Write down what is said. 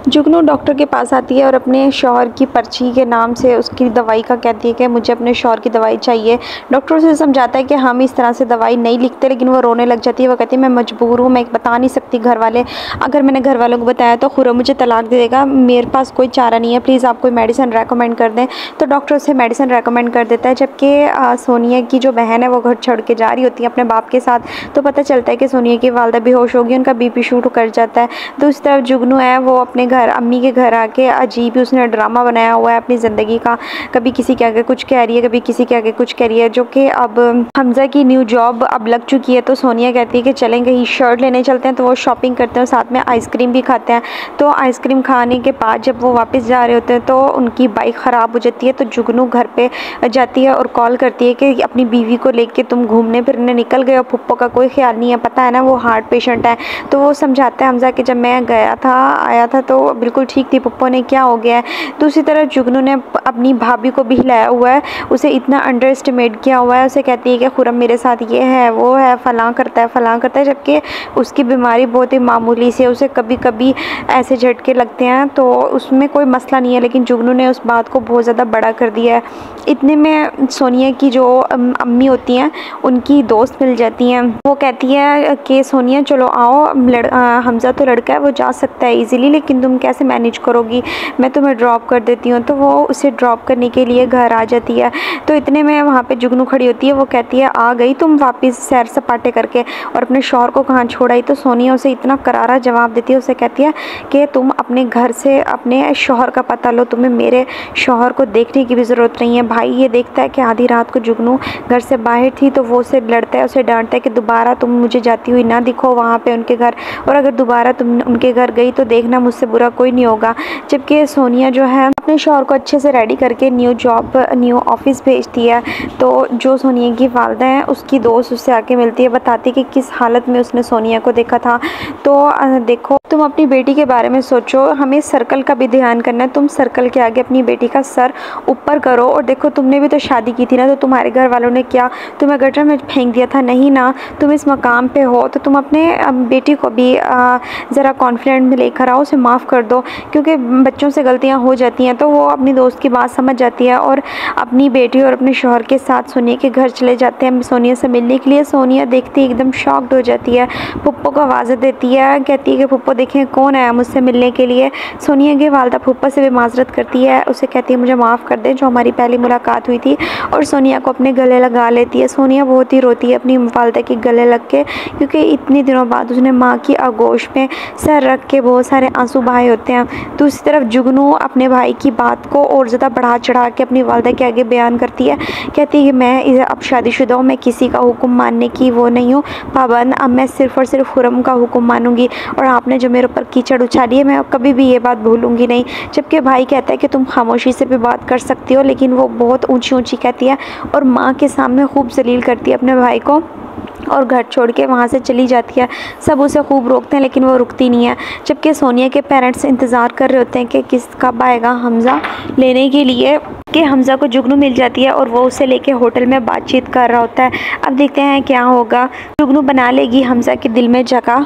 जुगनू doctor के पास आती है और अपने शौहर की पर्ची के नाम से उसकी दवाई का कहती है कि मुझे अपने शौहर की दवाई चाहिए। डॉक्टर उसे समझाता है कि हम इस तरह से दवाई नहीं लिखते, लेकिन वो रोने लग जाती है। वो कहती है मैं मजबूर हूँ, मैं बता नहीं सकती घर वाले, अगर मैंने घर वालों को बताया तो खुर्रम मुझे तलाक दे देगा, मेरे पास कोई चारा नहीं है, प्लीज़ आप कोई मेडिसिन रेकमेंड कर दें। तो डॉक्टर उसे मेडिसिन रेकमेंड कर देता है। जबकि सोनिया की जो बहन है वो घर छोड़ के जा रही होती है अपने बाप के साथ। तो पता चलता है कि सोनिया की वालदा बेहोश होगी, उनका बीपी शूट कर जाता है। दूसरी तरफ जुगनू है वो अपने घर अम्मी के घर आके अजीब ही उसने ड्रामा बनाया हुआ है अपनी ज़िंदगी का। कभी किसी के आगे कुछ कह रही है, कभी किसी के आगे कुछ कह रही है। जो कि अब हमज़ा की न्यू जॉब अब लग चुकी है, तो सोनिया कहती है कि चलें कहीं शर्ट लेने चलते हैं। तो वो शॉपिंग करते हैं, साथ में आइसक्रीम भी खाते हैं। तो आइसक्रीम खाने के बाद जब वो वापस जा रहे होते हैं तो उनकी बाइक ख़राब हो जाती है। तो जुगनू घर पे जाती है और कॉल करती है कि अपनी बीवी को लेके तुम घूमने फिरने निकल गए हो, पुप्पो का कोई ख्याल नहीं है, पता है ना वो हार्ट पेशेंट है। तो वो समझाता है हमज़ा कि जब मैं आया था तो बिल्कुल ठीक थी, पुप्पो ने क्या हो गया है। दूसरी तरफ जुगनू ने अपनी भाभी को भी हिलाया हुआ है, उसे इतना अंडर एस्टिमेट किया हुआ है। उसे कहती है कि खुर्रम मेरे साथ ये है वो है, फ़लाँ करता है, जबकि उसकी बीमारी बहुत ही मामूली सी है, उसे कभी कभी ऐसे झटके लगते हैं तो उसमें कोई मसला नहीं है। लेकिन जुगनू ने उस बात को बहुत ज़्यादा बड़ा कर दिया है। इतने में सोनिया की जो अम्मी होती हैं उनकी दोस्त मिल जाती हैं। वो कहती है कि सोनिया चलो आओ, हमज़ा तो लड़का है वो जा सकता है इजीली, लेकिन तुम कैसे मैनेज करोगी, मैं तुम्हें ड्रॉप कर देती हूँ। तो वो उसे ड्रॉप करने के लिए घर आ जाती है। तो इतने में वहाँ पे जुगनू खड़ी होती है। वो कहती है आ गई तुम वापस सैर सपाटे करके, और अपने शौहर को कहाँ छोड़ आई। तो सोनिया उसे इतना करारा जवाब देती है। उसे कहती है कि तुम अपने घर से अपने शौहर का पता लो, तुम्हें मेरे शौहर को देखने की भी ज़रूरत नहीं है। भाई ये देखता है कि आधी रात को जुगनू घर से बाहर थी, तो वो उसे लड़ता है, उसे डांटता है कि दोबारा तुम मुझे जाती हुई ना दिखो वहाँ पे उनके घर, और अगर दोबारा तुम उनके घर गई तो देखना मुझसे बुरा कोई नहीं होगा। जबकि सोनिया जो है अपने शौहर को अच्छे से रेडी करके न्यू ऑफिस भेजती है। तो जो सोनिया की वालदा है उसकी दोस्त उससे आके मिलती है, बताती कि किस हालत में उसने सोनिया को देखा था। तो देखो तुम अपनी बेटी के बारे में सोचो, हमें सर्कल का भी ध्यान करना है, तुम सर्कल के आगे अपनी बेटी का सर ऊपर करो। और देखो तुमने भी तो शादी की थी ना, तो तुम्हारे घर वालों ने क्या तुम्हें गटर में फेंक दिया था? नहीं ना, तुम इस मकाम पे हो तो तुम अपने बेटी को भी ज़रा कॉन्फिडेंट में लेकर आओ, उसे माफ़ कर दो, क्योंकि बच्चों से गलतियां हो जाती हैं। तो वो अपनी दोस्त की बात समझ जाती है और अपनी बेटी और अपने शौहर के साथ सोनिया के घर चले जाते हैं सोनिया से मिलने के लिए। सोनिया देखती एकदम शॉक्ड हो जाती है, पुप्पो को आवाज़ देती है, कहती है कि पुप्पो देखें कौन आया मुझसे मिलने के लिए। सोनिया की वालदा पुप्पो से भी माजरत करती है, उसे कहती है मुझे माफ़ कर दे, जो हमारी पहली मुलाकात हुई थी, और सोनिया को अपने गले लगा लेती है। सोनिया बहुत ही रोती है अपनी वालदा के गले लग के, क्योंकि इतने दिनों बाद उसने माँ की आगोश में सर रख के बहुत सारे आंसू बहाए होते हैं। दूसरी तरफ जुगनू अपने भाई की बात को और ज़्यादा बढ़ा चढ़ा के अपनी वालदा के आगे बयान करती है, कहती है कि मैं अब शादीशुदा हूँ, मैं किसी का हुक्म मानने की वो नहीं हूँ पाबंद, अब मैं सिर्फ़ और सिर्फ खुर्रम का हुक्म मानूंगी, और आपने जो मेरे ऊपर कीचड़ उछाली है मैं कभी भी ये बात भूलूंगी नहीं। जबकि भाई कहता है कि तुम खामोशी से भी बात कर सकती हो, लेकिन वो बहुत ऊंची ऊंची कहती है और माँ के सामने खूब जलील करती है अपने भाई को, और घर छोड़ के वहाँ से चली जाती है। सब उसे खूब रोकते हैं लेकिन वो रुकती नहीं है। जबकि सोनिया के पेरेंट्स इंतज़ार कर रहे होते हैं कि किस कब आएगा हमज़ा लेने के लिए, कि हमज़ा को जुगनू मिल जाती है और वो उसे लेके होटल में बातचीत कर रहा होता है। अब देखते हैं क्या होगा, जुगनू बना लेगी हमज़ा के दिल में जगह।